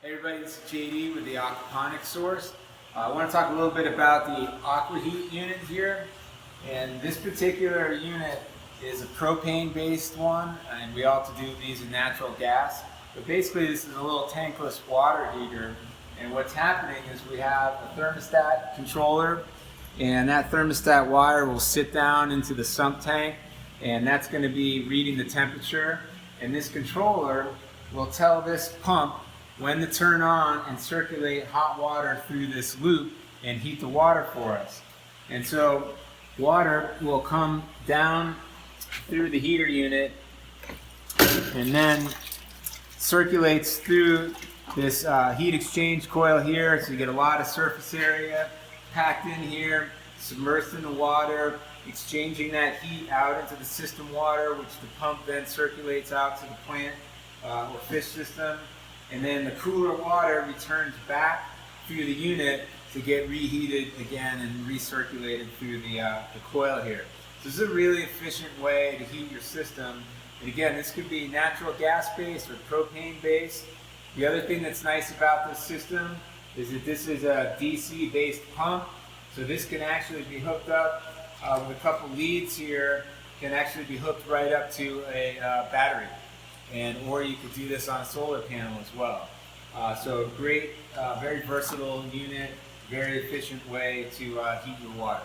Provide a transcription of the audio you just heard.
Hey everybody, this is JD with the aquaponics source. I want to talk a little bit about the AquaHeat unit here. And this particular unit is a propane based one, and we also do these in natural gas. But basically this is a little tankless water heater, and what's happening is we have a thermostat controller, and that thermostat wire will sit down into the sump tank, and that's going to be reading the temperature, and this controller will tell this pump when to turn on and circulate hot water through this loop and heat the water for us. And so water will come down through the heater unit and then circulates through this heat exchange coil here, so you get a lot of surface area packed in here, submersed in the water, exchanging that heat out into the system water, which the pump then circulates out to the plant or fish system. And then the cooler water returns back through the unit to get reheated again and recirculated through the coil here. So this is a really efficient way to heat your system. And again, this could be natural gas based or propane based. The other thing that's nice about this system is that this is a DC based pump. So this can actually be hooked up with a couple leads here, can actually be hooked right up to a battery. Or you could do this on a solar panel as well. So great, very versatile unit, very efficient way to heat your water.